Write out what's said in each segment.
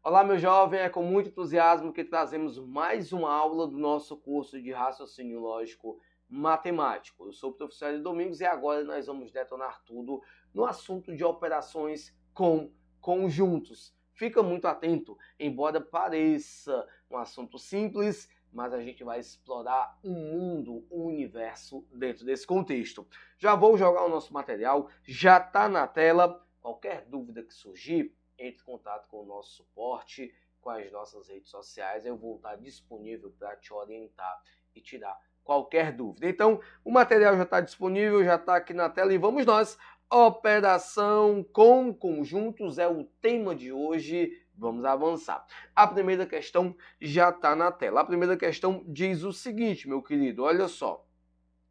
Olá, meu jovem, é com muito entusiasmo que trazemos mais uma aula do nosso curso de raciocínio lógico matemático. Eu sou o professor Hélio Domingos e agora nós vamos detonar tudo no assunto de operações com conjuntos. Fica muito atento, embora pareça um assunto simples, mas a gente vai explorar um mundo, um universo dentro desse contexto. Já vou jogar o nosso material, já está na tela. Qualquer dúvida que surgir, entre em contato com o nosso suporte, com as nossas redes sociais. Eu vou estar disponível para te orientar e tirar qualquer dúvida. Então, o material já está disponível, já está aqui na tela e vamos nós. Operação com conjuntos é o tema de hoje. Vamos avançar. A primeira questão já está na tela. A primeira questão diz o seguinte, meu querido, olha só.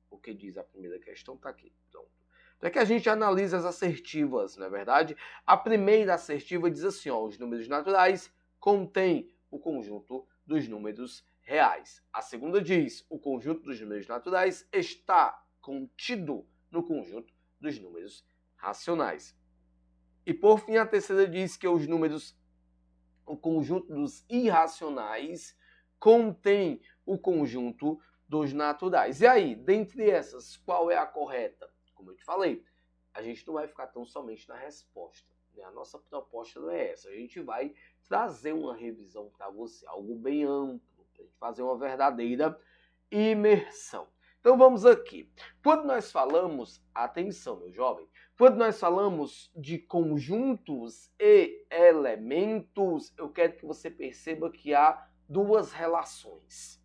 O que diz a primeira questão está aqui. Pronto. Então é que a gente analisa as assertivas, não é verdade? A primeira assertiva diz assim, ó, os números naturais contêm o conjunto dos números reais. A segunda diz, o conjunto dos números naturais está contido no conjunto dos números racionais. E por fim, a terceira diz que o conjunto dos irracionais contém o conjunto dos naturais. E aí, dentre essas, qual é a correta? Como eu te falei, a gente não vai ficar tão somente na resposta. Né? A nossa proposta não é essa. A gente vai trazer uma revisão para você, algo bem amplo, para a gente fazer uma verdadeira imersão. Então vamos aqui. Quando nós falamos, atenção meu jovem, quando nós falamos de conjuntos e elementos, eu quero que você perceba que há duas relações.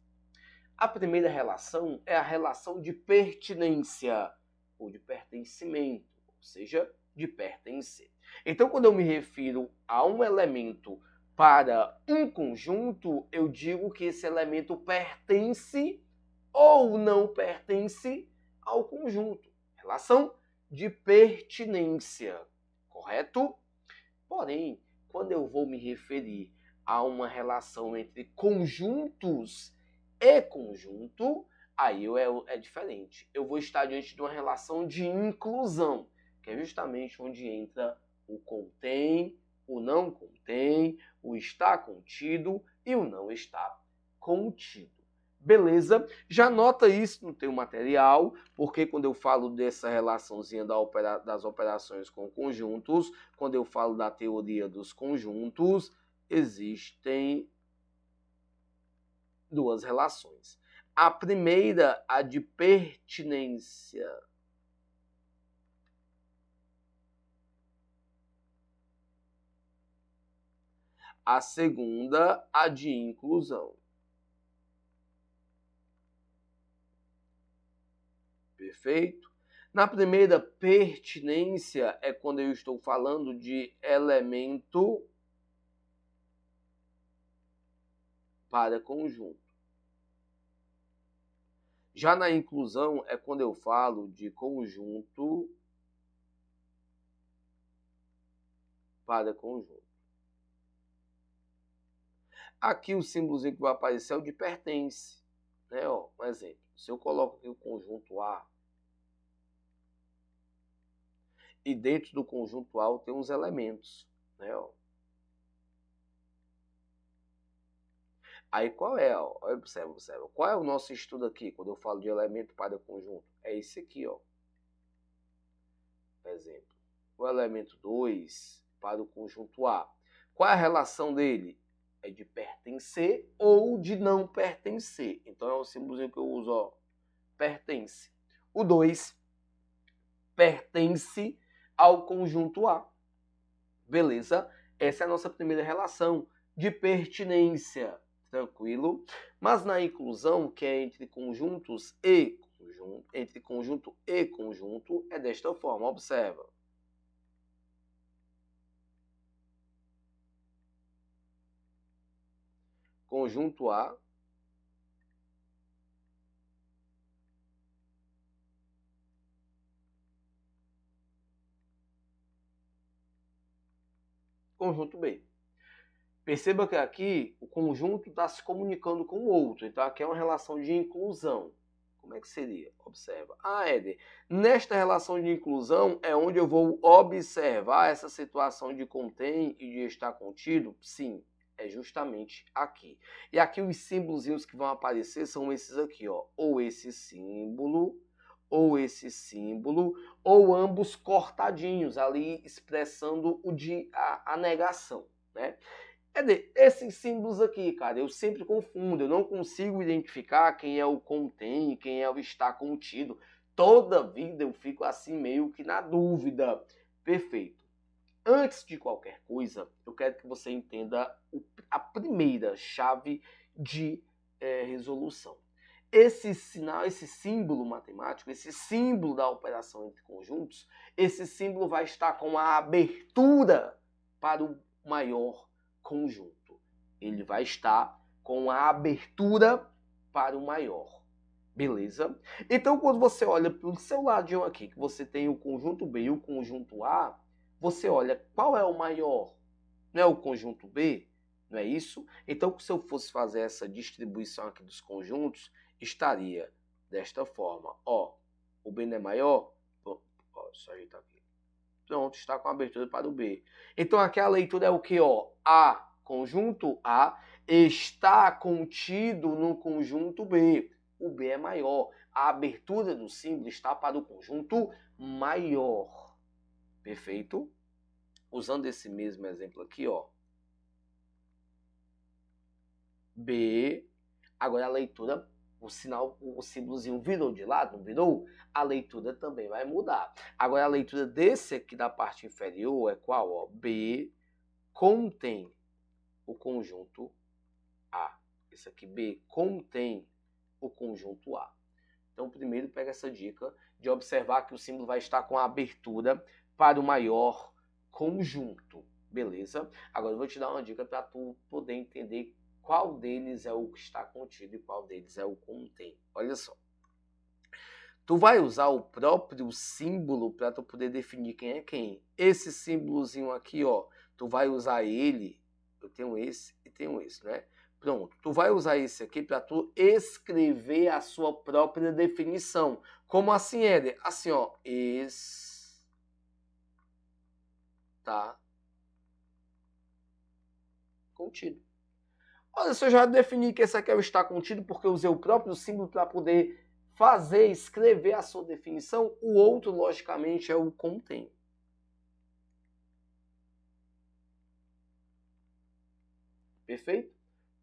A primeira relação é a relação de pertinência, ou de pertencimento, ou seja, de pertencer. Então, quando eu me refiro a um elemento para um conjunto, eu digo que esse elemento pertence ou não pertence ao conjunto. Relação de pertinência, correto? Porém, quando eu vou me referir a uma relação entre conjuntos e conjunto, aí é diferente. Eu vou estar diante de uma relação de inclusão, que é justamente onde entra o contém, o não contém, o está contido e o não está contido. Beleza? Já nota isso no teu material, porque quando eu falo dessa relaçãozinha das operações com conjuntos, quando eu falo da teoria dos conjuntos, existem duas relações. A primeira, a de pertinência. A segunda, a de inclusão. Perfeito? Na primeira, pertinência é quando eu estou falando de elemento para conjunto. Já na inclusão é quando eu falo de conjunto para conjunto. Aqui o símbolozinho que vai aparecer é o de pertence. Né? Ó, um exemplo. Se eu coloco aqui o conjunto A, e dentro do conjunto A tem uns elementos. Né? Ó. Aí qual é? Ó? Observa. Qual é o nosso estudo aqui, quando eu falo de elemento para conjunto? É esse aqui, ó. Por exemplo. O elemento 2 para o conjunto A. Qual é a relação dele? É de pertencer ou de não pertencer. Então é o símbolozinho que eu uso, ó. Pertence. O 2 pertence ao conjunto A. Beleza? Essa é a nossa primeira relação de pertinência. Tranquilo? Mas na inclusão, que é entre conjuntos e conjunto, entre conjunto e conjunto, é desta forma. Observa. Conjunto A conjunto B. Perceba que aqui o conjunto está se comunicando com o outro. Então aqui é uma relação de inclusão. Como é que seria? Observa. Ah, Éder, nesta relação de inclusão é onde eu vou observar essa situação de contém e de estar contido? Sim. É justamente aqui. E aqui os símbolozinhos que vão aparecer são esses aqui, ó. Ou esse símbolo, ou esse símbolo, ou ambos cortadinhos ali, expressando a negação, né? Esses símbolos aqui, cara, eu sempre confundo, eu não consigo identificar quem é o contém, quem é o está contido. Toda vida eu fico assim meio que na dúvida. Perfeito. Antes de qualquer coisa, eu quero que você entenda a primeira chave de resolução. Esse sinal, esse símbolo matemático, esse símbolo da operação entre conjuntos, esse símbolo vai estar com a abertura para o maior conjunto. Ele vai estar com a abertura para o maior. Beleza? Então, quando você olha para o seu ladinho aqui, que você tem o conjunto B e o conjunto A, você olha qual é o maior. Não é o conjunto B? Não é isso? Então, se eu fosse fazer essa distribuição aqui dos conjuntos, estaria desta forma. Ó, o B não é maior? Ó, só ajeitar aqui. Pronto, está com a abertura para o B. Então, aqui a leitura é o que? Ó, A, conjunto A, está contido no conjunto B. O B é maior. A abertura do símbolo está para o conjunto maior. Perfeito? Usando esse mesmo exemplo aqui, ó. B. Agora a leitura, o sinal, o símbolozinho virou de lado, não virou? A leitura também vai mudar. Agora a leitura desse aqui da parte inferior é qual? Ó? B contém o conjunto A. Esse aqui, B, contém o conjunto A. Então, primeiro pega essa dica de observar que o símbolo vai estar com a abertura para o maior conjunto. Beleza? Agora eu vou te dar uma dica para tu poder entender qual deles é o que está contido e qual deles é o contém. Olha só. Tu vai usar o próprio símbolo para tu poder definir quem é quem. Esse símbolozinho aqui, ó, tu vai usar ele. Eu tenho esse e tenho esse, né? Pronto. Tu vai usar esse aqui para tu escrever a sua própria definição. Como assim, Éder? Assim, ó, está contido. Olha, se eu já defini que esse aqui é o está contido porque eu usei o próprio símbolo para poder fazer, escrever a sua definição, o outro, logicamente, é o contém. Perfeito?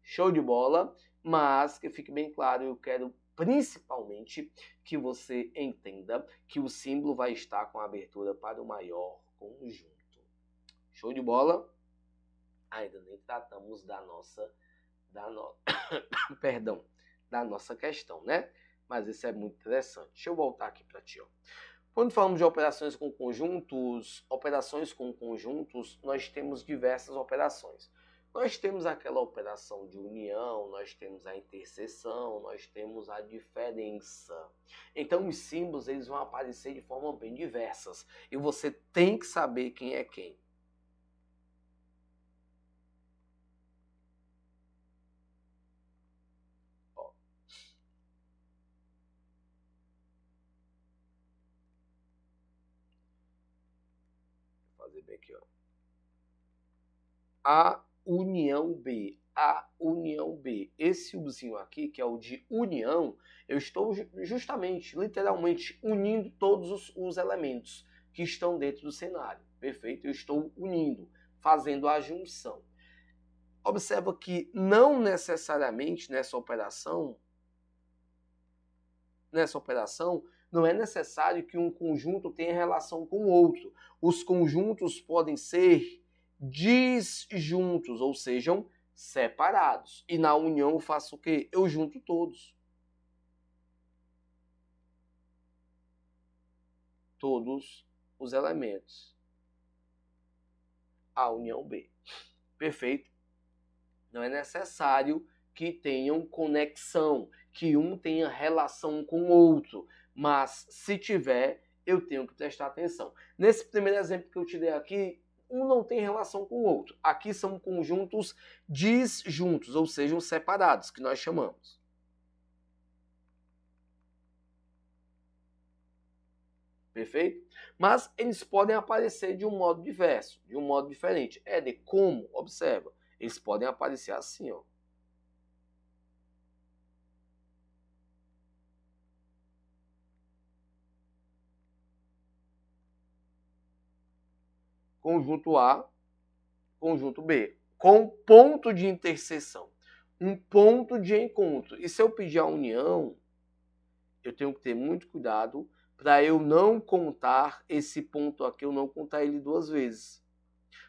Show de bola, mas que fique bem claro, eu quero principalmente que você entenda que o símbolo vai estar com a abertura para o maior conjunto. Show de bola? Ainda nem tratamos da nossa questão, né? Mas isso é muito interessante. Deixa eu voltar aqui para ti, ó. Quando falamos de operações com conjuntos, nós temos diversas operações. Nós temos aquela operação de união, nós temos a interseção, nós temos a diferença. Então os símbolos eles vão aparecer de forma bem diversas e você tem que saber quem é quem. Fazer bem aqui, ó. A união B. A união B. Esse uzinho aqui, que é o de união, eu estou justamente, literalmente, unindo todos os elementos que estão dentro do cenário. Perfeito? Eu estou unindo, fazendo a junção. Observa que não necessariamente nessa operação, não é necessário que um conjunto tenha relação com o outro. Os conjuntos podem ser disjuntos, ou sejam, separados. E na união eu faço o quê? Eu junto todos. Todos os elementos. A união B. Perfeito? Não é necessário que tenham conexão, que um tenha relação com o outro. Mas se tiver, eu tenho que prestar atenção. Nesse primeiro exemplo que eu te dei aqui, um não tem relação com o outro. Aqui são conjuntos disjuntos, ou seja, separados, que nós chamamos. Perfeito? Mas eles podem aparecer de um modo diverso, de um modo diferente. É de como? Observa. Eles podem aparecer assim, ó. Conjunto A, conjunto B, com ponto de interseção, um ponto de encontro. E se eu pedir a união, eu tenho que ter muito cuidado para eu não contar esse ponto aqui, eu não contar ele duas vezes.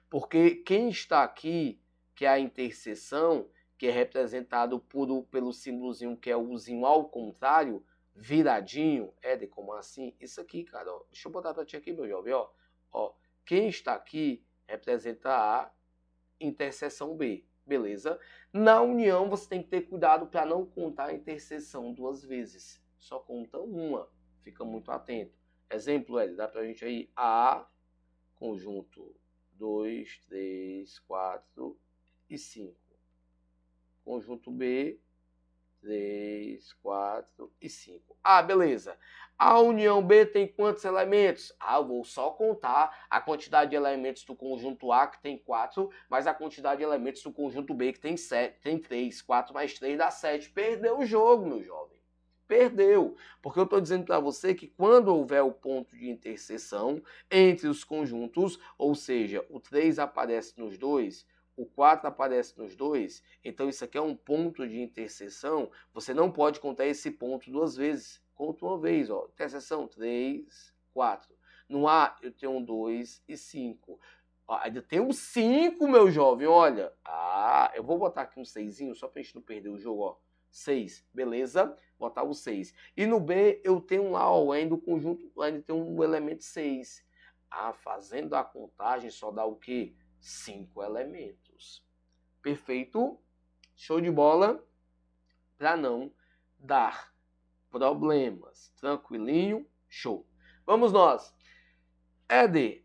Porque quem está aqui, que é a interseção, que é representado pelo símbolozinho que é o zinho ao contrário, viradinho, Éder, como assim? Isso aqui, cara, ó. Deixa eu botar para ti aqui, meu jovem, ó. Quem está aqui representa a interseção B, beleza? Na união, você tem que ter cuidado para não contar a interseção duas vezes. Só conta uma. Fica muito atento. Exemplo, Éder, dá para a gente aí A, conjunto 2, 3, 4 e 5. Conjunto B, 3, 4 e 5. Ah, beleza. A união B tem quantos elementos? Ah, eu vou só contar a quantidade de elementos do conjunto A, que tem 4, mais a quantidade de elementos do conjunto B, que tem 7, tem 3. 4 mais 3 dá 7. Perdeu o jogo, meu jovem. Perdeu. Porque eu estou dizendo para você que quando houver o ponto de interseção entre os conjuntos, ou seja, o 3 aparece nos dois, o 4 aparece nos dois, então isso aqui é um ponto de interseção, você não pode contar esse ponto duas vezes. Conta uma vez, ó. Interseção 3, 4. No A eu tenho 2 e 5. Ainda tem um 5, meu jovem, olha. Ah, eu vou botar aqui um 6 só pra gente não perder o jogo, ó. 6, beleza? Botar o 6. E no B eu tenho lá, ó, ainda o conjunto, ainda tem um elemento 6. Ah, fazendo a contagem só dá o quê? 5 elementos. Perfeito? Show de bola? Para não dar problemas. Tranquilinho? Show. Vamos nós. Éder,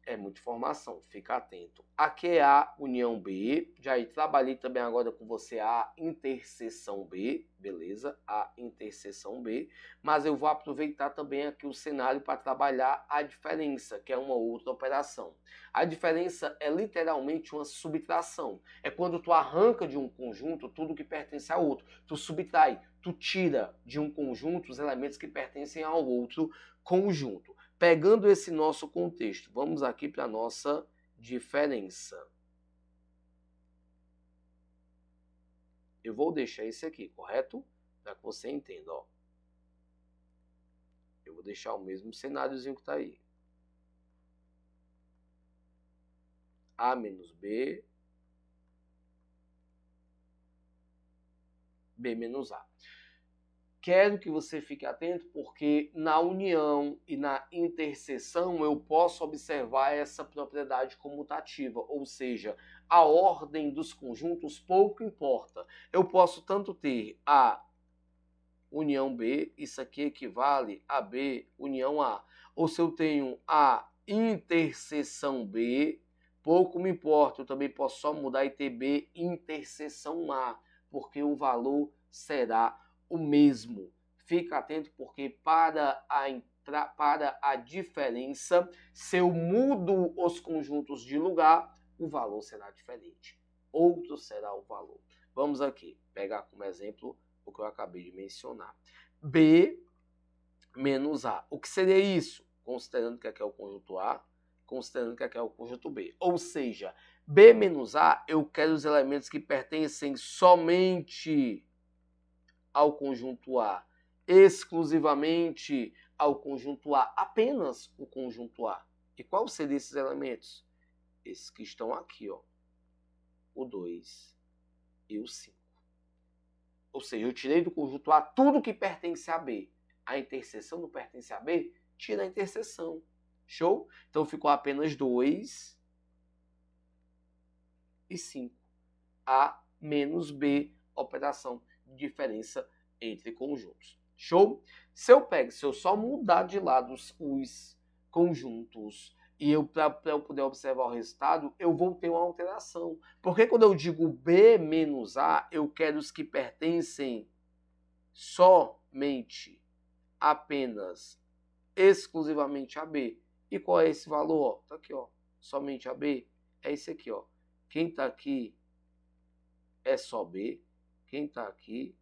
é muita informação, fica atento. Aqui é a união B, já trabalhei também agora com você a interseção B, beleza? A interseção B, mas eu vou aproveitar também aqui o cenário para trabalhar a diferença, que é uma outra operação. A diferença é literalmente uma subtração. É quando tu arranca de um conjunto tudo que pertence a outro. Tu subtrai, tu tira de um conjunto os elementos que pertencem ao outro conjunto. Pegando esse nosso contexto, vamos aqui para a nossa diferença. Eu vou deixar esse aqui, correto? Para que você entenda, ó. Eu vou deixar o mesmo cenáriozinho que está aí. A menos B, B menos A. Quero que você fique atento porque na união e na interseção eu posso observar essa propriedade comutativa, ou seja, a ordem dos conjuntos pouco importa. Eu posso tanto ter a união B, isso aqui equivale a B união A. Ou se eu tenho a interseção B, pouco me importa, eu também posso só mudar e ter B interseção A, porque o valor será o mesmo. Fica atento porque para a diferença, se eu mudo os conjuntos de lugar, o valor será diferente. Outro será o valor. Vamos aqui pegar como exemplo o que eu acabei de mencionar. B menos A. O que seria isso? Considerando que aqui é o conjunto A, considerando que aqui é o conjunto B. Ou seja, B menos A, eu quero os elementos que pertencem somente ao conjunto A, exclusivamente ao conjunto A, apenas o conjunto A. E qual seriam esses elementos? Esses que estão aqui, ó. O 2 e o 5. Ou seja, eu tirei do conjunto A tudo que pertence a B. A interseção não pertence a B? Tira a interseção. Show? Então ficou apenas 2 e 5. A menos B, operação de diferença entre conjuntos. Show? Se eu só mudar de lado os conjuntos e para eu poder observar o resultado, eu vou ter uma alteração. Porque quando eu digo B menos A, eu quero os que pertencem somente, apenas, exclusivamente a B. E qual é esse valor? Tá aqui, ó. Somente a B. É esse aqui, ó. quem está aqui é só B, quem está aqui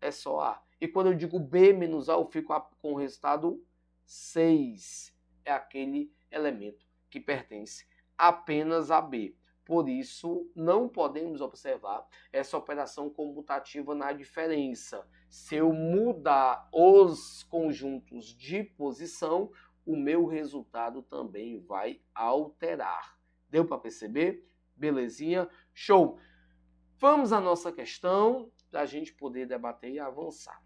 é só A. E quando eu digo B menos A, eu fico com o resultado 6. É aquele elemento que pertence apenas a B. Por isso, não podemos observar essa operação comutativa na diferença. Se eu mudar os conjuntos de posição, o meu resultado também vai alterar. Deu para perceber? Belezinha? Show! Vamos à nossa questão para a gente poder debater e avançar.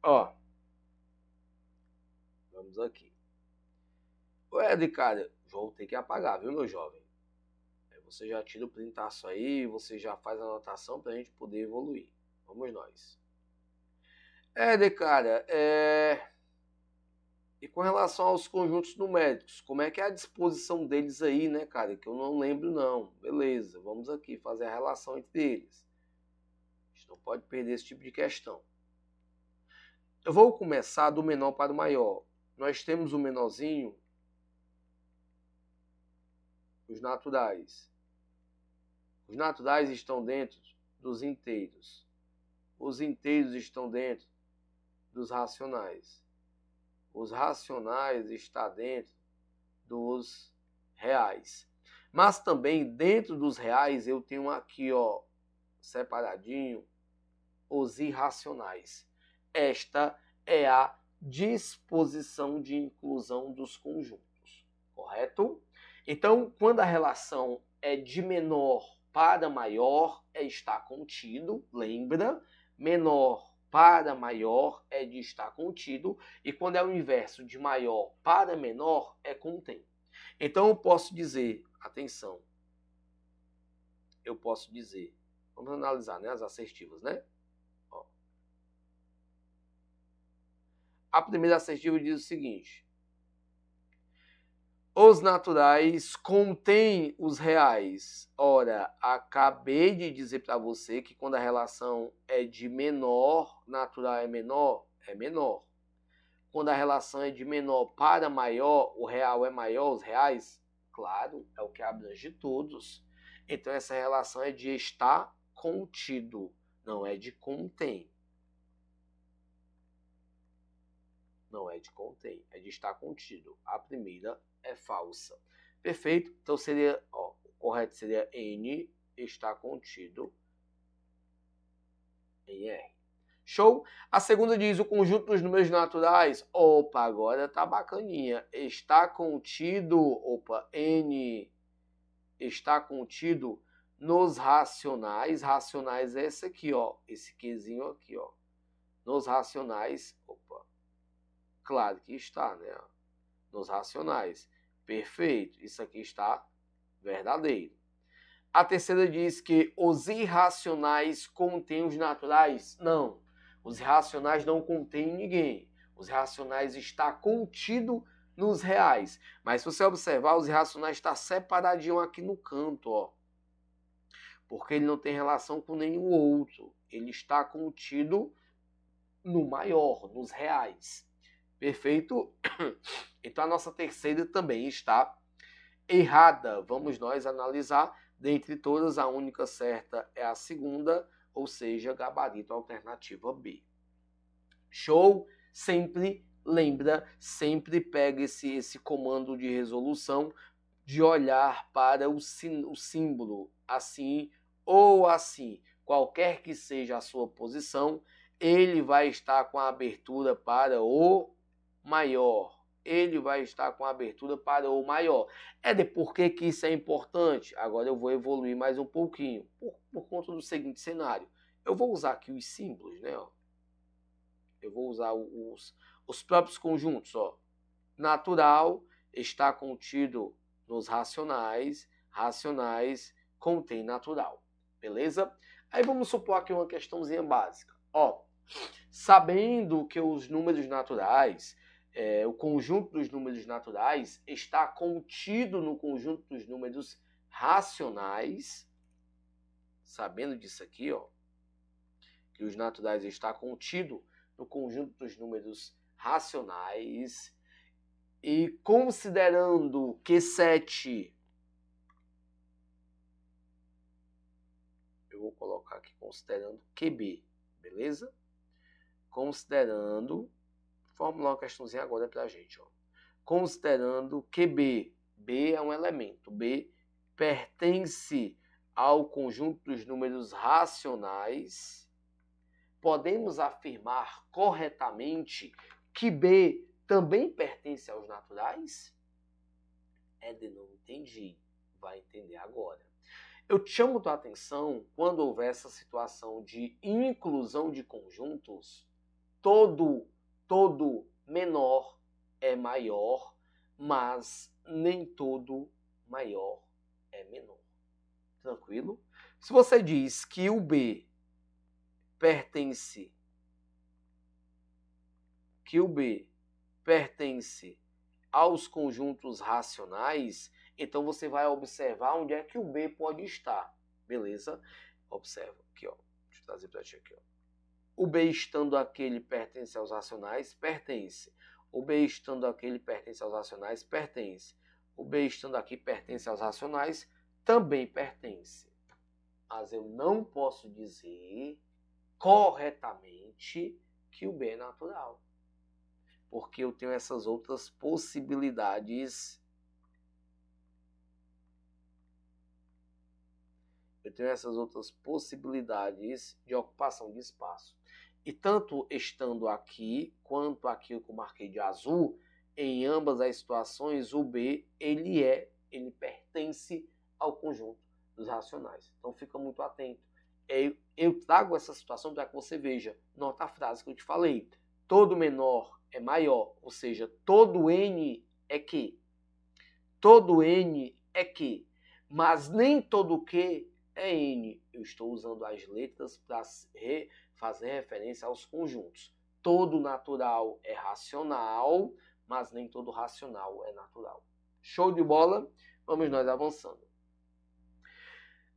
Ó, vamos aqui. Ed, cara, vou ter que apagar, viu, meu jovem? Você já tira o printaço aí, você já faz a anotação para a gente poder evoluir. Vamos nós. Ed, cara, e com relação aos conjuntos numéricos, como é que é a disposição deles aí, né, cara? Que eu não lembro, não. Beleza, vamos aqui fazer a relação entre eles. A gente não pode perder esse tipo de questão. Eu vou começar do menor para o maior. Nós temos o menorzinho, os naturais. Os naturais estão dentro dos inteiros. Os inteiros estão dentro dos racionais. Os racionais estão dentro dos reais. Mas também dentro dos reais eu tenho aqui, ó, separadinho, os irracionais. Esta é a disposição de inclusão dos conjuntos, correto? Então, quando a relação é de menor para maior, está contido, lembra? Menor para maior é de estar contido, e quando é o inverso de maior para menor, é contém. Então, eu posso dizer, atenção, eu posso dizer, vamos analisar, né, as assertivas, né? Ó. A primeira assertiva diz o seguinte: os naturais contêm os reais. Ora, acabei de dizer para você que quando a relação é de menor, natural é menor, é menor. Quando a relação é de menor para maior, o real é maior, os reais, claro, é o que abrange todos. Então essa relação é de estar contido, não é de contém. Não é de contém, é de estar contido. A primeira é falsa. Perfeito? Então seria, ó, o correto seria N está contido em R. Show? A segunda diz o conjunto dos números naturais. Opa, agora tá bacaninha. Está contido, opa, N está contido nos racionais. Racionais é esse aqui, ó. Esse quezinho aqui, ó. Nos racionais, opa. Claro que está, né? Nos racionais. Perfeito. Isso aqui está verdadeiro. A terceira diz que os irracionais contêm os naturais. Não. Os irracionais não contêm ninguém. Os irracionais está contido nos reais. Mas se você observar, os irracionais está separadinho aqui no canto, ó. Porque ele não tem relação com nenhum outro. Ele está contido no maior, nos reais. Perfeito? Então a nossa terceira também está errada. Vamos nós analisar. Dentre todas, a única certa é a segunda, ou seja, gabarito alternativa B. Show? Sempre lembra, sempre pega esse comando de resolução de olhar para o símbolo assim ou assim. Qualquer que seja a sua posição, ele vai estar com a abertura para o maior. Ele vai estar com a abertura para o maior. É de por que isso é importante? Agora eu vou evoluir mais um pouquinho. Por conta do seguinte cenário. Eu vou usar aqui os símbolos, né? Eu vou usar os próprios conjuntos. Ó. Natural está contido nos racionais. Racionais contém natural. Beleza? Aí vamos supor aqui uma questãozinha básica. Ó, sabendo que os números naturais, o conjunto dos números naturais está contido no conjunto dos números racionais, sabendo disso aqui, ó, que os naturais está contido no conjunto dos números racionais e considerando Q7, eu vou colocar aqui considerando QB, beleza? Considerando, formular uma questãozinha agora pra gente, ó. Considerando QB, B é um elemento, B pertence ao conjunto dos números racionais, podemos afirmar corretamente que B também pertence aos naturais? Éder, não entendi. Vai entender agora. Eu te chamo tua atenção quando houver essa situação de inclusão de conjuntos, todo menor é maior, mas nem todo maior é menor. Tranquilo? Se você diz que o B pertence aos conjuntos racionais, então você vai observar onde é que o B pode estar, beleza? Observa aqui, ó. Deixa eu trazer para ti aqui, ó. O B estando aqui, ele pertence aos racionais? Pertence. O B estando aqui, ele pertence aos racionais? Pertence. O B estando aqui, pertence aos racionais? Também pertence. Mas eu não posso dizer corretamente que o B é natural, porque eu tenho essas outras possibilidades. De ocupação de espaço. E tanto estando aqui, quanto aqui que eu marquei de azul, em ambas as situações, o B, ele pertence ao conjunto dos racionais. Então fica muito atento. Eu trago essa situação para que você veja. Nota a frase que eu te falei. Todo menor é maior, ou seja, todo N é Q. Todo N é Q, mas nem todo Q é N. Eu estou usando as letras para fazer referência aos conjuntos. Todo natural é racional, mas nem todo racional é natural. Show de bola? Vamos nós avançando.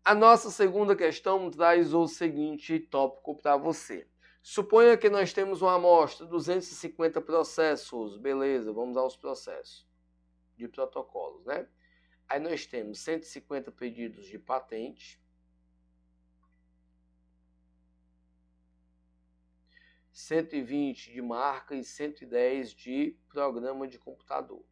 A nossa segunda questão traz o seguinte tópico para você. Suponha que nós temos uma amostra, 250 processos. Beleza, vamos aos processos de protocolos, né? Aí nós temos 150 pedidos de patente, 120 de marca e 110 de programa de computador.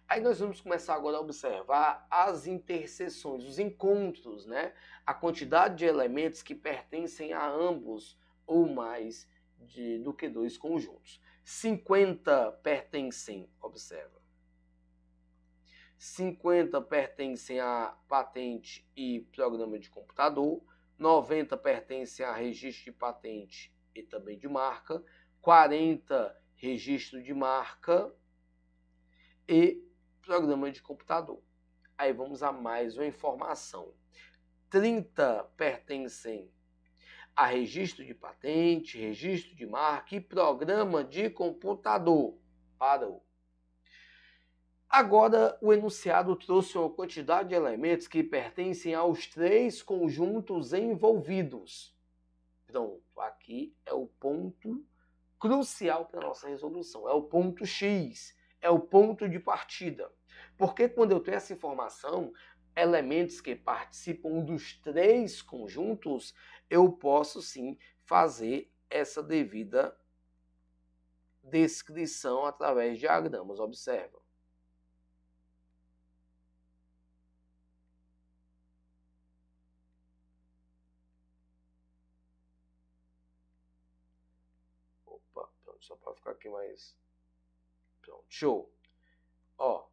Aí nós vamos começar agora a observar as interseções, os encontros, né? A quantidade de elementos que pertencem a ambos ou mais do que dois conjuntos. 50 pertencem, observa. 50 pertencem a patente e programa de computador. 90 pertencem a registro de patente e também de marca. 40 registro de marca e programa de computador. Aí vamos a mais uma informação. 30 pertencem a registro de patente, registro de marca e programa de computador. Parou. Agora, o enunciado trouxe uma quantidade de elementos que pertencem aos três conjuntos envolvidos. Pronto, aqui é o ponto crucial para a nossa resolução. É o ponto X. É o ponto de partida. Porque quando eu tenho essa informação, elementos que participam dos três conjuntos, eu posso sim fazer essa devida descrição através de diagramas. Observa. Opa, pronto, só para ficar aqui mais... Pronto, show. Ó,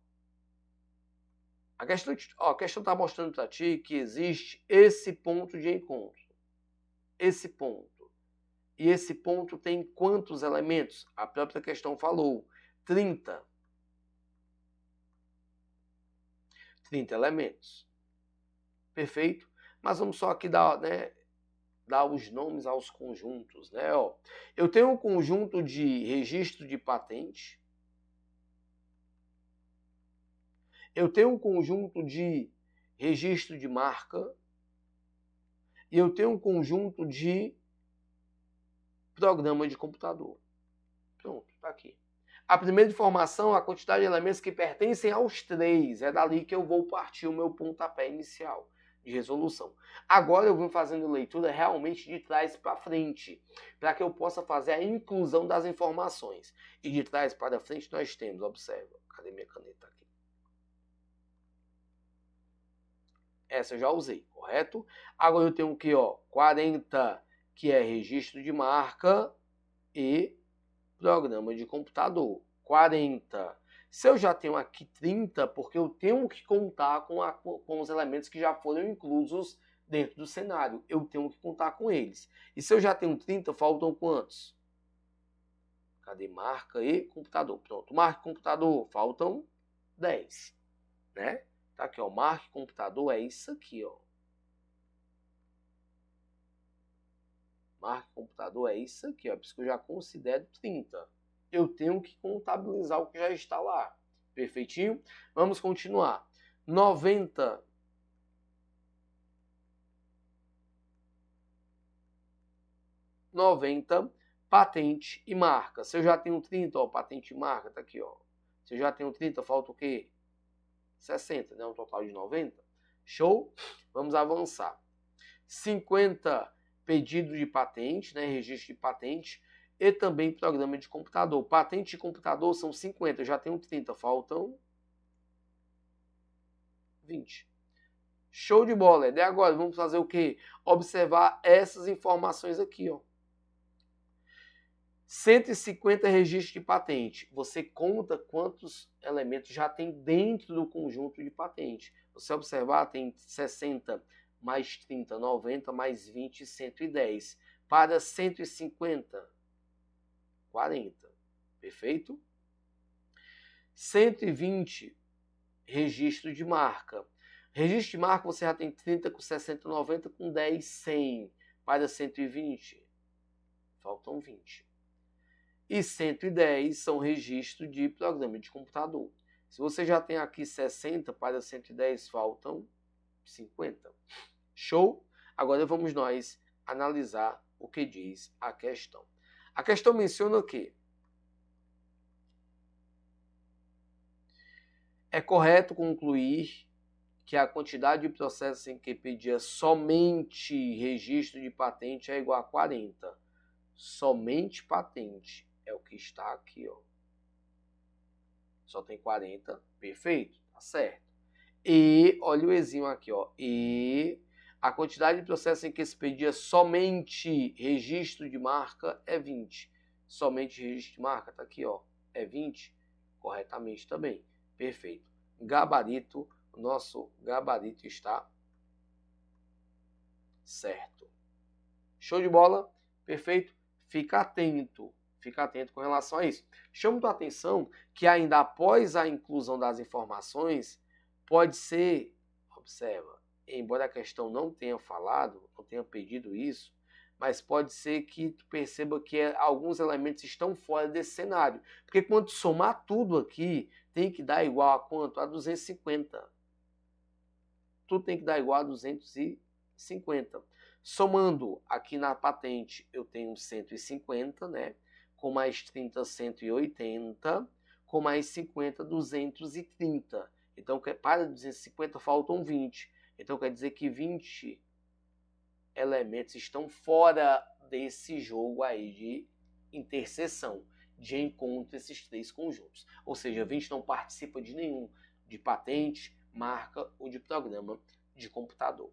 a questão está mostrando para ti que existe esse ponto de encontro. Esse ponto. E esse ponto tem quantos elementos? A própria questão falou. 30. 30 elementos. Perfeito? Mas vamos só aqui dar os nomes aos conjuntos, né? Ó, eu tenho um conjunto de registro de patente. Eu tenho um conjunto de registro de marca. E eu tenho um conjunto de programa de computador. Pronto, tá aqui. A primeira informação, a quantidade de elementos que pertencem aos 3. É dali que eu vou partir o meu pontapé inicial de resolução. Agora eu vou fazendo leitura realmente de trás para frente, para que eu possa fazer a inclusão das informações. E de trás para frente nós temos, observa, cadê minha caneta aqui? Essa eu já usei, correto? Agora eu tenho aqui, ó, 40, que é registro de marca e programa de computador. 40. Se eu já tenho aqui 30, porque eu tenho que contar com os elementos que já foram inclusos dentro do cenário. Eu tenho que contar com eles. E se eu já tenho 30, faltam quantos? Cadê marca e computador? Pronto, marca e computador, faltam 10. Né? Tá aqui, ó, marca e computador é isso aqui, ó. Marca e computador é isso aqui, ó. Por isso que eu já considero 30. Eu tenho que contabilizar o que já está lá. Perfeitinho? Vamos continuar. 90. 90, patente e marca. Se eu já tenho 30, ó, patente e marca, tá aqui, ó. Se eu já tenho 30, falta o quê? 60, né? Um total de 90. Show? Vamos avançar. 50, pedido de patente, né? Registro de patente. E também programa de computador. Patente e computador são 50, eu já tenho 30, faltam 20. Show de bola, e agora vamos fazer o quê? Observar essas informações aqui, ó. 150 registros de patente. Você conta quantos elementos já tem dentro do conjunto de patente. Você observar, tem 60 mais 30, 90 mais 20, 110. Para 150, 40. Perfeito? 120, registro de marca. Registro de marca você já tem 30 com 60, 90 com 10, 100. Para 120, faltam 20. E 110 são registro de programa de computador. Se você já tem aqui 60, para 110 faltam 50. Show? Agora vamos nós analisar o que diz a questão. A questão menciona o quê? É correto concluir que a quantidade de processos em que pedia somente registro de patente é igual a 40. Somente patente é o que está aqui, ó. Só tem 40, perfeito, tá certo. E, olha o ezinho aqui, ó. E a quantidade de processos em que se pedia somente registro de marca é 20. Somente registro de marca, tá aqui, ó. É 20, corretamente também. Perfeito. Gabarito, o nosso gabarito está certo. Show de bola? Perfeito? Fica atento com relação a isso. Chamo tua atenção que ainda após a inclusão das informações, pode ser, observa, embora a questão não tenha falado, não tenha pedido isso, mas pode ser que tu perceba que alguns elementos estão fora desse cenário. Porque quando somar tudo aqui, tem que dar igual a quanto? A 250. Tudo tem que dar igual a 250. Somando aqui na patente, eu tenho 150, né? Com mais 30, 180. Com mais 50, 230. Então, para 250 faltam 20. Então, quer dizer que 20 elementos estão fora desse jogo aí de interseção, de encontro esses três conjuntos. Ou seja, 20 não participa de nenhum, de patente, marca ou de programa de computador.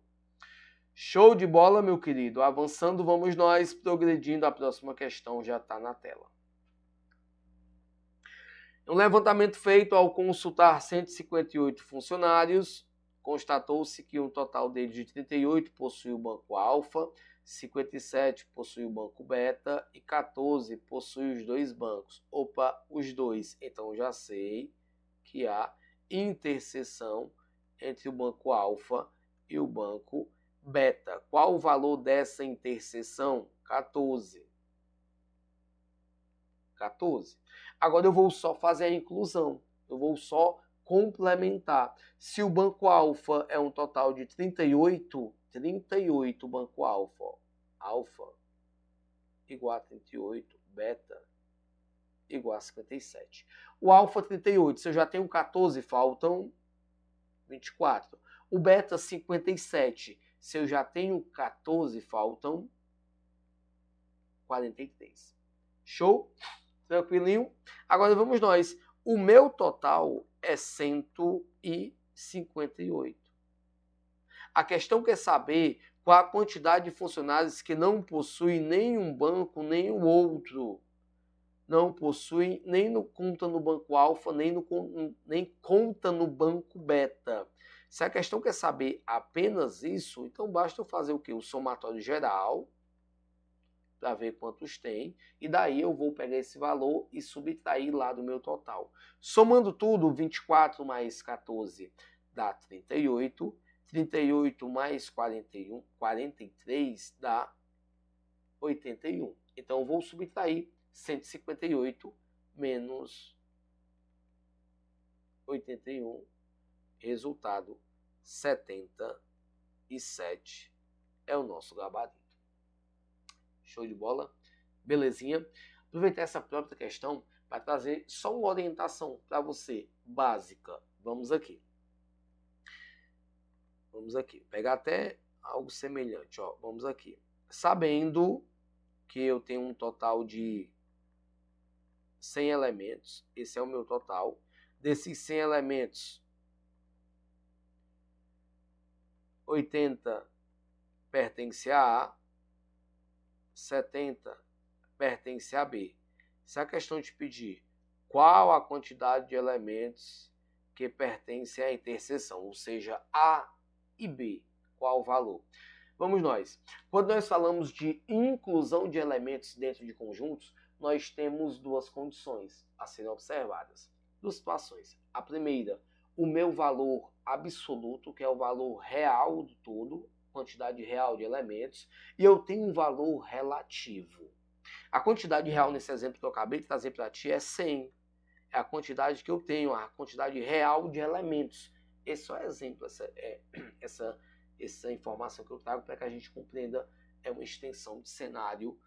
Show de bola, meu querido. Avançando, vamos nós progredindo. A próxima questão já está na tela. Um levantamento feito ao consultar 158 funcionários, constatou-se que um total deles de 38 possui o banco alfa, 57 possui o banco beta e 14 possui os dois bancos. Opa, os dois. Então já sei que há interseção entre o banco alfa e o banco beta. Qual o valor dessa interseção? 14. 14. Agora eu vou só fazer a inclusão. Eu vou só complementar. Se o banco alfa é um total de 38, 38 banco alfa. Alfa igual a 38, beta igual a 57. O alfa 38, se eu já tenho 14, faltam 24. O beta 57, se eu já tenho 14, faltam 43. Show? Tranquilinho? Agora vamos nós. O meu total é 158. A questão quer saber qual a quantidade de funcionários que não possuem nenhum banco, nem o outro. Não possuem, nem conta no banco alfa, nem conta no banco beta. Se a questão quer saber apenas isso, então basta eu fazer o quê? O somatório geral, para ver quantos tem, e daí eu vou pegar esse valor e subtrair lá do meu total. Somando tudo, 24 mais 14 dá 38, 38 mais 41, 43 dá 81. Então eu vou subtrair 158 menos 81, resultado 77 é o nosso gabarito. Show de bola? Belezinha? Aproveitar essa própria questão para trazer só uma orientação para você, básica. Vamos aqui. Vamos aqui. Pegar até algo semelhante. Ó. Vamos aqui. Sabendo que eu tenho um total de 100 elementos. Esse é o meu total. Desses 100 elementos, 80 pertence a A, 70 pertence a B. Se a questão te pedir qual a quantidade de elementos que pertence à interseção, ou seja, A e B, qual o valor? Vamos nós. Quando nós falamos de inclusão de elementos dentro de conjuntos, nós temos duas condições a serem observadas. Duas situações. A primeira, o meu valor absoluto, que é o valor real do todo, quantidade real de elementos, e eu tenho um valor relativo. A quantidade real nesse exemplo que eu acabei de trazer para ti é 100. É a quantidade que eu tenho, a quantidade real de elementos. Esse é o exemplo, essa informação que eu trago para que a gente compreenda é uma extensão de cenário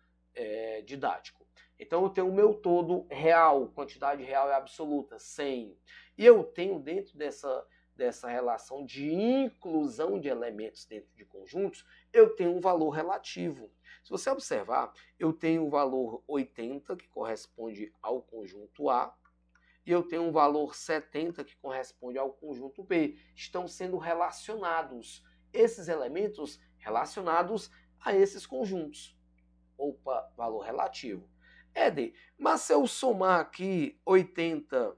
didático. Então eu tenho o meu todo real, quantidade real é absoluta, 100. E eu tenho dentro dessa relação de inclusão de elementos dentro de conjuntos, eu tenho um valor relativo. Se você observar, eu tenho o valor 80, que corresponde ao conjunto A, e eu tenho um valor 70, que corresponde ao conjunto B. Estão sendo relacionados esses elementos relacionados a esses conjuntos. Opa, valor relativo. Éder, mas se eu somar aqui 80,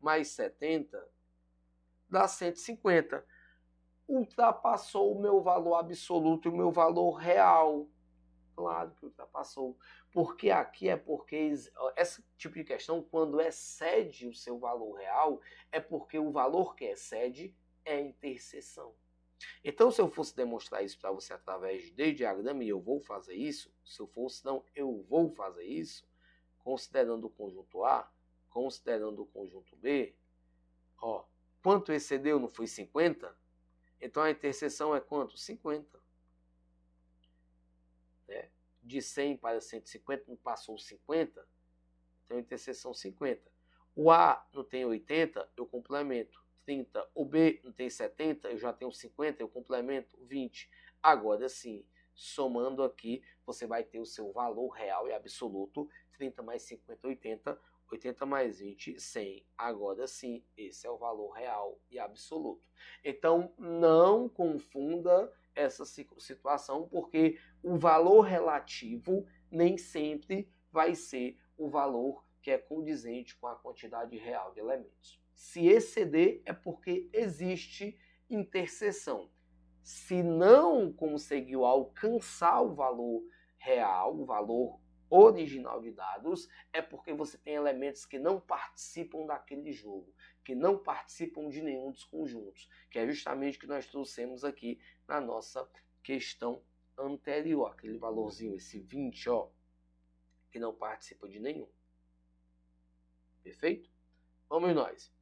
mais 70, dá 150. Ultrapassou o meu valor absoluto e o meu valor real. Claro que ultrapassou. Porque aqui esse tipo de questão, quando excede o seu valor real, é porque o valor que excede é interseção. Então, se eu fosse demonstrar isso para você através de diagrama, e eu vou fazer isso, se eu fosse, não, eu vou fazer isso, considerando o conjunto A, considerando o conjunto B, ó, quanto excedeu não foi 50? Então a interseção é quanto? 50. Né? De 100 para 150 não passou 50, então a interseção 50. O A não tem 80, eu complemento 30. O B não tem 70, eu já tenho 50, eu complemento 20. Agora sim, somando aqui, você vai ter o seu valor real e absoluto. 30 mais 50, 80. 80 mais 20, 100. Agora sim, esse é o valor real e absoluto. Então, não confunda essa situação, porque o valor relativo nem sempre vai ser o valor que é condizente com a quantidade real de elementos. Se exceder, é porque existe interseção. Se não conseguiu alcançar o valor real, o valor original de dados, é porque você tem elementos que não participam daquele jogo, que não participam de nenhum dos conjuntos, que é justamente o que nós trouxemos aqui na nossa questão anterior, aquele valorzinho, esse 20, ó, que não participa de nenhum. Perfeito? Vamos nós.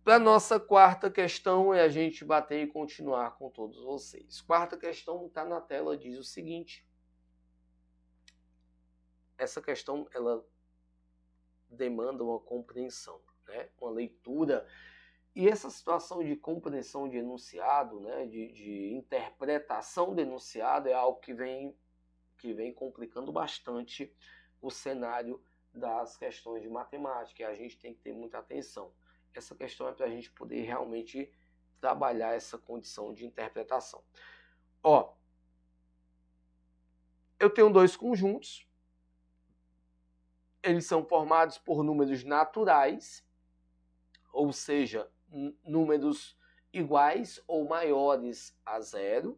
Para a nossa quarta questão é a gente bater e continuar com todos vocês. Quarta questão está na tela, diz o seguinte. Essa questão, ela demanda uma compreensão, né? Uma leitura. E essa situação de compreensão de enunciado, né? de interpretação do enunciado, é algo que vem complicando bastante o cenário das questões de matemática. E a gente tem que ter muita atenção. Essa questão é para a gente poder realmente trabalhar essa condição de interpretação. Ó, eu tenho dois conjuntos. Eles são formados por números naturais, ou seja, números iguais ou maiores a zero.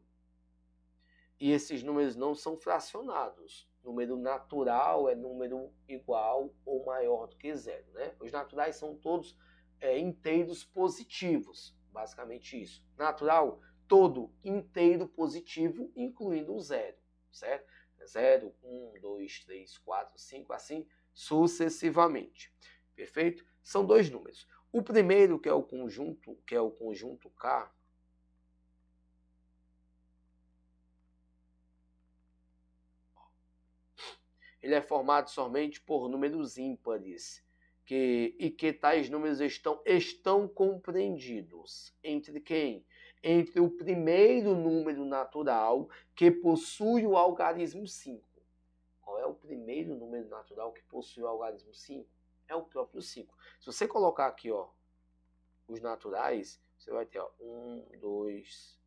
E esses números não são fracionados. Número natural é número igual ou maior do que zero, né? Os naturais são todos inteiros positivos, basicamente isso. Natural, todo inteiro positivo, incluindo o zero, certo? 0, 1, 2, 3, 4, 5, assim sucessivamente. Perfeito? São dois números. O primeiro, que é o conjunto K, ele é formado somente por números ímpares, e que tais números estão compreendidos entre quem? Entre o primeiro número natural que possui o algarismo 5. Qual é o primeiro número natural que possui o algarismo 5? É o próprio 5. Se você colocar aqui, ó, os naturais, você vai ter 1, 2,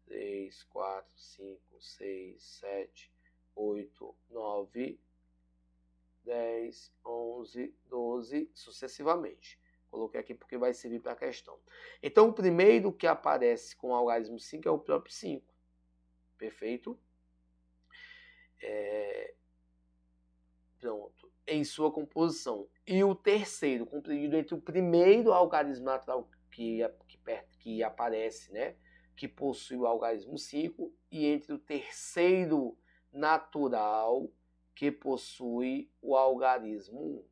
3, 4, 5, 6, 7, 8, 9, 10, 11, 12, sucessivamente. Coloquei aqui porque vai servir para a questão. Então, o primeiro que aparece com o algarismo 5 é o próprio 5. Perfeito? Pronto. Em sua composição. E o terceiro, compreendido entre o primeiro algarismo natural que aparece, né? Que possui o algarismo 5, e entre o terceiro natural que possui o algarismo 1.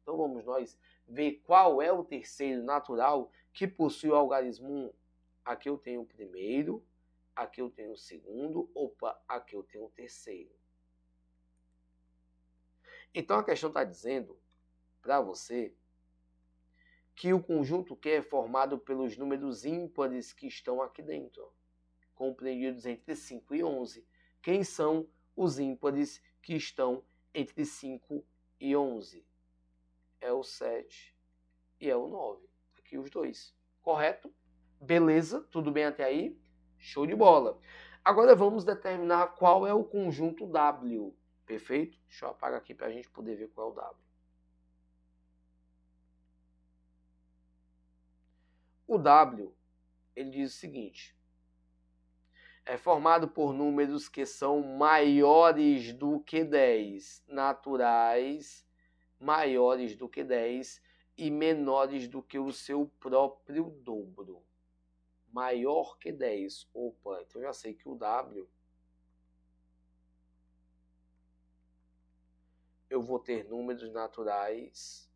Então vamos nós ver qual é o terceiro natural que possui o algarismo 1. Aqui eu tenho o primeiro, aqui eu tenho o segundo, aqui eu tenho o terceiro. Então a questão está dizendo para você que o conjunto Q é formado pelos números ímpares que estão aqui dentro, compreendidos entre 5 e 11. Quem são os ímpares que estão entre 5 e 11? É o 7 e é o 9. Aqui os dois. Correto? Beleza? Tudo bem até aí? Show de bola. Agora vamos determinar qual é o conjunto W. Perfeito? Deixa eu apagar aqui para a gente poder ver qual é o W. O W, ele diz o seguinte: é formado por números que são maiores do que 10, naturais maiores do que 10 e menores do que o seu próprio dobro. Maior que 10. Opa, então já sei que o W eu vou ter números naturais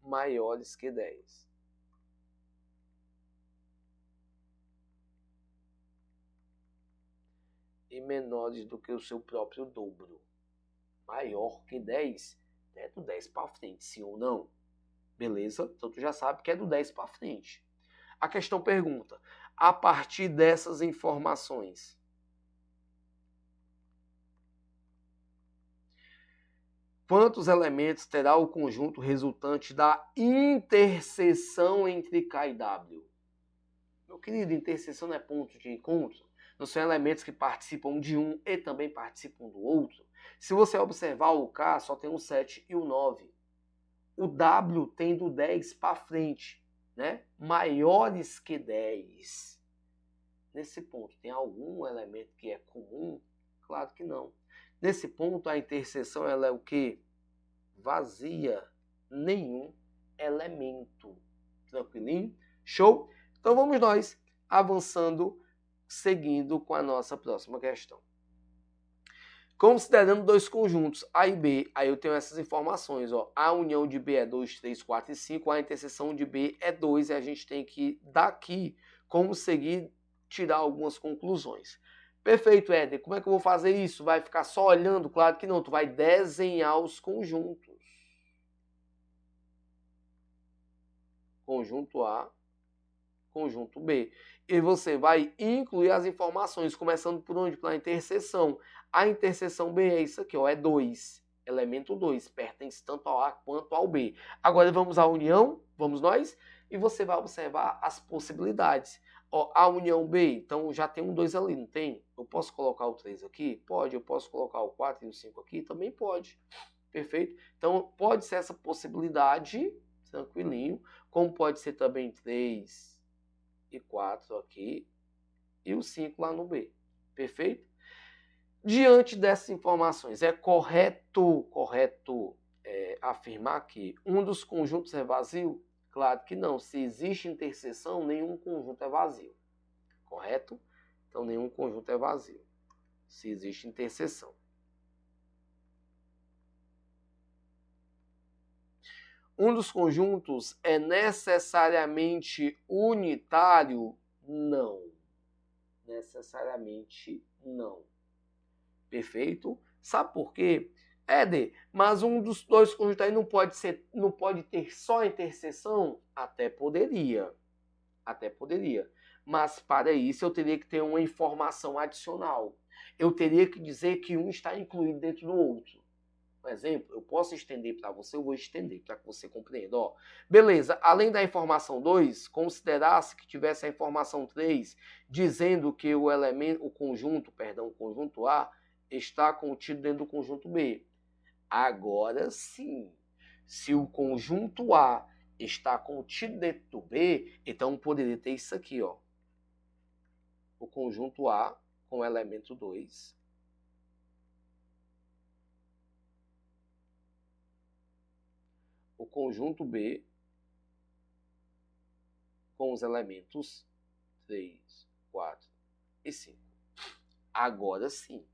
maiores que 10. E menores do que o seu próprio dobro. Maior que 10, é do 10 para frente, sim ou não? Beleza? Então tu já sabe que é do 10 para frente. A questão pergunta, a partir dessas informações, quantos elementos terá o conjunto resultante da interseção entre K e W? Meu querido, interseção não é ponto de encontro? Não são elementos que participam de um e também participam do outro? Se você observar, o K só tem o 7 e o 9. O W tem do 10 para frente, né? Maiores que 10. Nesse ponto, tem algum elemento que é comum? Claro que não. Nesse ponto, a interseção ela é o quê? Vazia. Nenhum elemento. Tranquilinho? Show? Então vamos nós avançando, seguindo com a nossa próxima questão. Considerando dois conjuntos, A e B, aí eu tenho essas informações, ó. A união de B é 2, 3, 4 e 5, a interseção de B é 2, e a gente tem que, daqui, conseguir tirar algumas conclusões. Perfeito, Éder. Como é que eu vou fazer isso? Vai ficar só olhando? Claro que não, tu vai desenhar os conjuntos. Conjunto A, conjunto B. E você vai incluir as informações, começando por onde? Pela interseção. A interseção B é isso aqui, ó, é 2. Elemento 2, pertence tanto ao A quanto ao B. Agora vamos à união, vamos nós, e você vai observar as possibilidades. Ó, a união B, então já tem um 2 ali, não tem? Eu posso colocar o 3 aqui? Pode. Eu posso colocar o 4 e o 5 aqui? Também pode. Perfeito? Então pode ser essa possibilidade, tranquilinho, como pode ser também 3 e 4 aqui, e o 5 lá no B. Perfeito? Diante dessas informações, é correto afirmar que um dos conjuntos é vazio? Claro que não. Se existe interseção, nenhum conjunto é vazio. Correto? Então, nenhum conjunto é vazio. Se existe interseção. Um dos conjuntos é necessariamente unitário? Não. Necessariamente não. Perfeito? Sabe por quê? Éder, mas um dos dois conjuntos aí não pode ter só interseção? Até poderia. Até poderia. Mas para isso eu teria que ter uma informação adicional. Eu teria que dizer que um está incluído dentro do outro. Por exemplo, eu posso estender para você, eu vou estender para que você compreenda. Ó, beleza, além da informação 2, considerasse que tivesse a informação 3 dizendo que o conjunto A está contido dentro do conjunto B. Agora sim, se o conjunto A está contido dentro do B, então poderia ter isso aqui, ó. O conjunto A com o elemento 2. O conjunto B com os elementos 3, 4 e 5. Agora sim.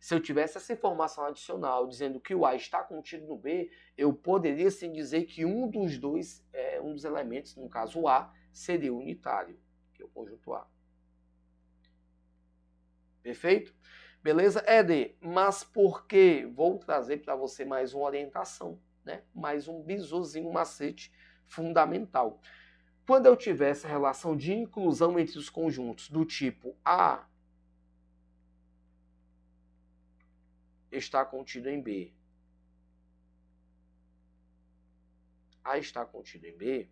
Se eu tivesse essa informação adicional dizendo que o A está contido no B, eu poderia sim dizer que um dos elementos, no caso o A, seria unitário, que é o conjunto A. Perfeito? Beleza? Éder, mas por que? Vou trazer para você mais uma orientação, né? Mais um bizuzinho, um macete fundamental. Quando eu tiver essa relação de inclusão entre os conjuntos do tipo A está contido em B, A está contido em B,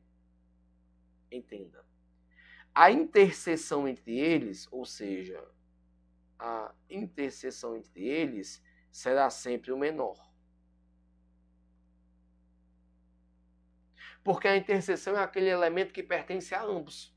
entenda. A interseção entre eles, ou seja, a interseção entre eles será sempre o menor. Porque a interseção é aquele elemento que pertence a ambos.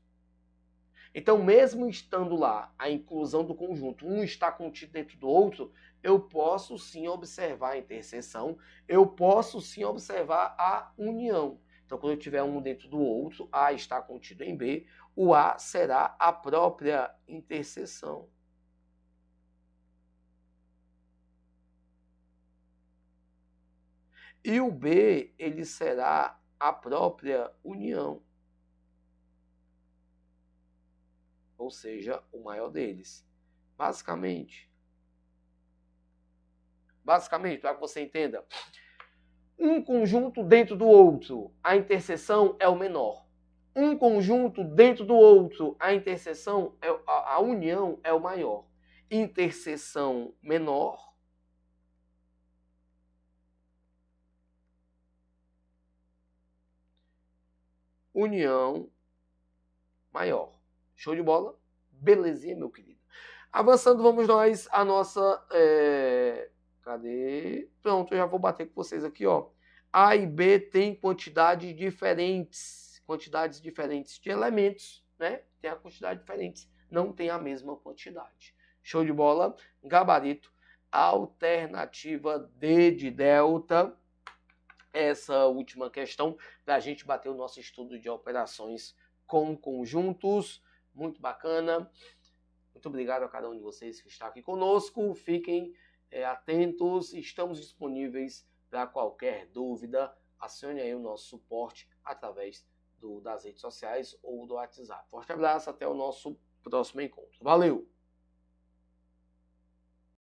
Então, mesmo estando lá a inclusão do conjunto, um está contido dentro do outro, eu posso sim observar a interseção, eu posso sim observar a união. Então, quando eu tiver um dentro do outro, A está contido em B, o A será a própria interseção. E o B, ele será a própria união. Ou seja, o maior deles. Basicamente, para que você entenda, um conjunto dentro do outro, a interseção é o menor. Um conjunto dentro do outro, a interseção, a união é o maior. Interseção menor, união maior. Show de bola? Belezinha, meu querido. Avançando, vamos nós a nossa... Cadê? Pronto, eu já vou bater com vocês aqui, ó. A e B tem quantidades diferentes de elementos, né? Tem a quantidade diferente, não tem a mesma quantidade. Show de bola? Gabarito. Alternativa D de delta. Essa última questão para a gente bater o nosso estudo de operações com conjuntos. Muito bacana. Muito obrigado a cada um de vocês que está aqui conosco. Fiquem atentos, estamos disponíveis para qualquer dúvida. Acione aí o nosso suporte através das redes sociais ou do WhatsApp. Forte abraço, até o nosso próximo encontro. Valeu!